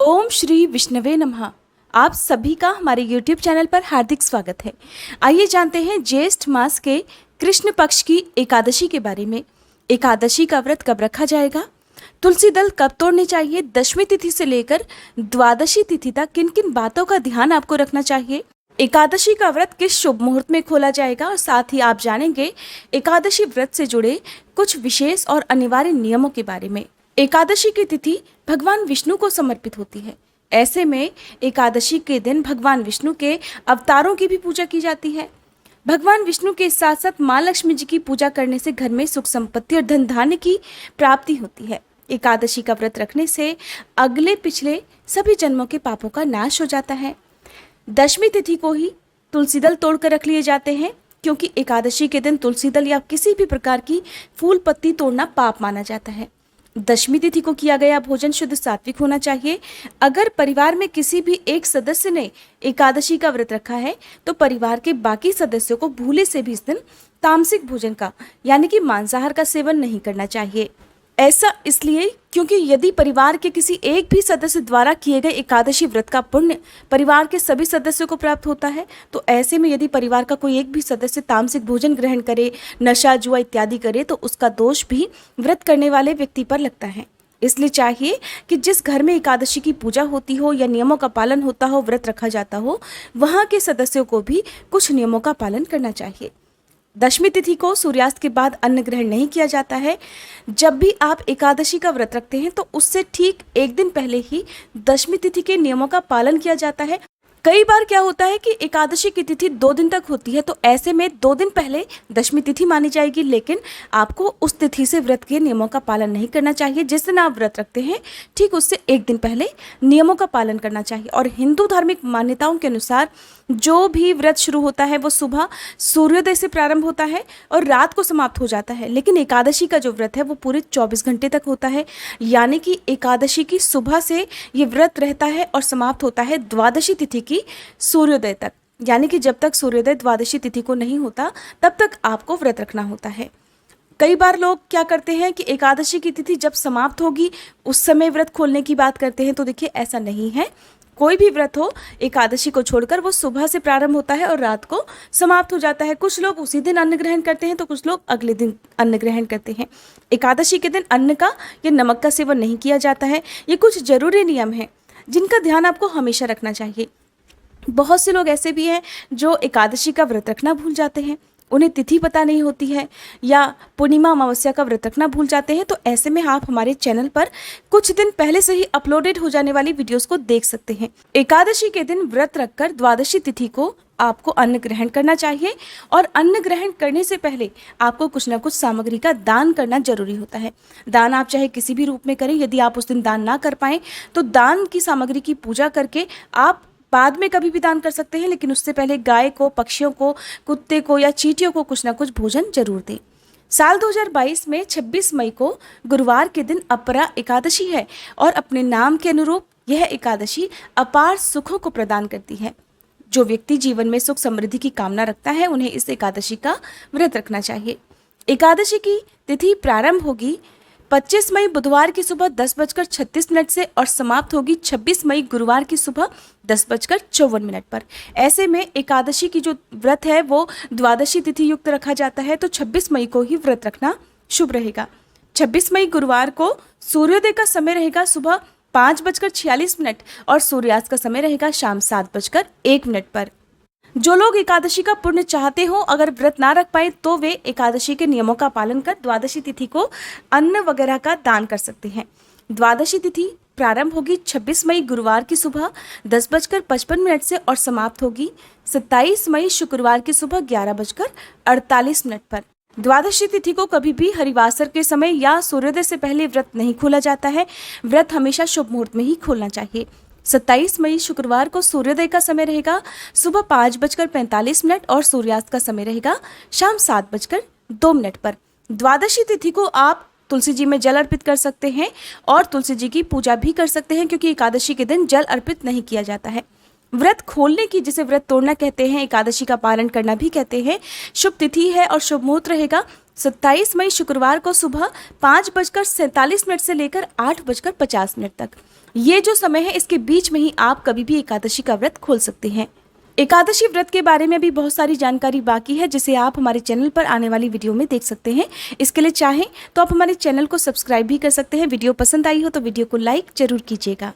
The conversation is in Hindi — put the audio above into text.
ओम श्री विष्णवे नमः। आप सभी का हमारे YouTube चैनल पर हार्दिक स्वागत है। आइए जानते हैं ज्येष्ठ मास के कृष्ण पक्ष की एकादशी के बारे में। एकादशी का व्रत कब रखा जाएगा, तुलसी दल कब तोड़ने चाहिए, दशमी तिथि से लेकर द्वादशी तिथि तक किन किन बातों का ध्यान आपको रखना चाहिए, एकादशी का व्रत किस शुभ मुहूर्त में खोला जाएगा और साथ ही आप जानेंगे एकादशी व्रत से जुड़े कुछ विशेष और अनिवार्य नियमों के बारे में। एकादशी की तिथि भगवान विष्णु को समर्पित होती है। ऐसे में एकादशी के दिन भगवान विष्णु के अवतारों की भी पूजा की जाती है। भगवान विष्णु के साथ साथ माँ लक्ष्मी जी की पूजा करने से घर में सुख संपत्ति और धन धान्य की प्राप्ति होती है। एकादशी का व्रत रखने से अगले पिछले सभी जन्मों के पापों का नाश हो जाता है। दशमी तिथि को ही तुलसी दल तोड़कर रख लिए जाते हैं, क्योंकि एकादशी के दिन तुलसी दल या किसी भी प्रकार की फूल पत्ती तोड़ना पाप माना जाता है। दशमी तिथि को किया गया भोजन शुद्ध सात्विक होना चाहिए। अगर परिवार में किसी भी एक सदस्य ने एकादशी का व्रत रखा है तो परिवार के बाकी सदस्यों को भूले से भी इस दिन तामसिक भोजन का यानी कि मांसाहार का सेवन नहीं करना चाहिए। ऐसा इसलिए क्योंकि यदि परिवार के किसी एक भी सदस्य द्वारा किए गए एकादशी व्रत का पुण्य परिवार के सभी सदस्यों को प्राप्त होता है, तो ऐसे में यदि परिवार का कोई एक भी सदस्य तामसिक भोजन ग्रहण करे, नशा जुआ इत्यादि करे, तो उसका दोष भी व्रत करने वाले व्यक्ति पर लगता है। इसलिए चाहिए कि जिस घर में एकादशी की पूजा होती हो या नियमों का पालन होता हो, व्रत रखा जाता हो, वहाँ के सदस्यों को भी कुछ नियमों का पालन करना चाहिए। दशमी तिथि को सूर्यास्त के बाद अन्न ग्रहण नहीं किया जाता है। जब भी आप एकादशी का व्रत रखते हैं तो उससे ठीक एक दिन पहले ही दशमी तिथि के नियमों का पालन किया जाता है। कई बार क्या होता है कि एकादशी की तिथि 2 दिन तक होती है, तो ऐसे में 2 दिन पहले दशमी तिथि मानी जाएगी, लेकिन आपको उस तिथि से व्रत के नियमों का पालन नहीं करना चाहिए। जिस दिन आप व्रत रखते हैं ठीक उससे एक दिन पहले नियमों का पालन करना चाहिए। और हिंदू धार्मिक मान्यताओं के अनुसार जो भी व्रत शुरू होता है वो सुबह सूर्योदय से प्रारंभ होता है और रात को समाप्त हो जाता है, लेकिन एकादशी का जो व्रत है वो पूरे 24 घंटे तक होता है। यानी कि एकादशी की सुबह से ये व्रत रहता है और समाप्त होता है द्वादशी तिथि की सूर्योदय तक। यानी कि जब तक सूर्योदय द्वादशी तिथि को नहीं होता तब तक आपको व्रत रखना होता है। कई बार लोग क्या करते हैं कि एकादशी की तिथि जब समाप्त होगी उस समय व्रत खोलने की बात करते हैं, तो देखिए ऐसा नहीं है। कोई भी व्रत हो एकादशी को छोड़कर वो सुबह से प्रारंभ होता है और रात को समाप्त हो जाता है। कुछ लोग उसी दिन अन्न ग्रहण करते हैं तो कुछ लोग अगले दिन अन्न ग्रहण करते हैं। एकादशी के दिन अन्न का या नमक का सेवन नहीं किया जाता है। ये कुछ जरूरी नियम हैं जिनका ध्यान आपको हमेशा रखना चाहिए। बहुत से लोग ऐसे भी हैं जो एकादशी का व्रत रखना भूल जाते हैं, उन्हें तिथि पता नहीं होती है या पूर्णिमा अमावस्या का व्रत रखना भूल जाते हैं। तो ऐसे में आप हमारे चैनल पर कुछ दिन पहले से ही अपलोडेड हो जाने वाली वीडियोस को देख सकते हैं। एकादशी के दिन व्रत रखकर द्वादशी तिथि को आपको अन्न ग्रहण करना चाहिए और अन्न ग्रहण करने से पहले आपको कुछ ना कुछ सामग्री का दान करना जरूरी होता है। दान आप चाहे किसी भी रूप में करें, यदि आप उस दिन दान ना कर पाएं तो दान की सामग्री की पूजा करके आप बाद में कभी भी दान कर सकते हैं, लेकिन उससे पहले गाय को, पक्षियों को, कुत्ते को या चींटियों को कुछ ना कुछ भोजन जरूर दें। साल 2022 में 26 मई को गुरुवार के दिन अपरा एकादशी है और अपने नाम के अनुरूप यह एकादशी अपार सुखों को प्रदान करती है। जो व्यक्ति जीवन में सुख समृद्धि की कामना रखता है उन्हें इस एकादशी का व्रत रखना चाहिए। एकादशी की तिथि प्रारंभ होगी 25 मई बुधवार की सुबह 10:36 से और समाप्त होगी 26 मई गुरुवार की सुबह 10:54 पर। ऐसे में एकादशी की जो व्रत है वो द्वादशी तिथि युक्त रखा जाता है, तो 26 मई को ही व्रत रखना शुभ रहेगा। 26 मई गुरुवार को सूर्योदय का समय रहेगा सुबह 5:46 और सूर्यास्त का समय रहेगा शाम 7:01 पर। जो लोग एकादशी का पुण्य चाहते हो, अगर व्रत ना रख पाए तो वे एकादशी के नियमों का पालन कर द्वादशी तिथि को अन्न वगैरह का दान कर सकते हैं। द्वादशी तिथि प्रारंभ होगी 26 मई गुरुवार की सुबह 10:55 से और समाप्त होगी 27 मई शुक्रवार की सुबह 11:48 पर। द्वादशी तिथि को कभी भी हरिवासर के समय या सूर्योदय से पहले व्रत नहीं खोला जाता है। व्रत हमेशा शुभ मुहूर्त में ही खोलना चाहिए। 27 मई शुक्रवार को सूर्योदय का समय रहेगा सुबह 5:45 और सूर्यास्त का समय रहेगा शाम 7:02 पर। द्वादशी तिथि को आप तुलसी जी में जल अर्पित कर सकते हैं और तुलसी जी की पूजा भी कर सकते हैं, क्योंकि एकादशी के दिन जल अर्पित नहीं किया जाता है। व्रत खोलने की, जिसे व्रत तोड़ना कहते हैं, एकादशी का पालन करना भी कहते हैं, शुभ तिथि है और शुभ मुहूर्त रहेगा 27 मई शुक्रवार को सुबह 5:47 से लेकर 8:50 तक। ये जो समय है इसके बीच में ही आप कभी भी एकादशी का व्रत खोल सकते हैं। एकादशी व्रत के बारे में भी बहुत सारी जानकारी बाकी है, जिसे आप हमारे चैनल पर आने वाली वीडियो में देख सकते हैं। इसके लिए चाहें तो आप हमारे चैनल को सब्सक्राइब भी कर सकते हैं। वीडियो पसंद आई हो तो वीडियो को लाइक जरूर कीजिएगा।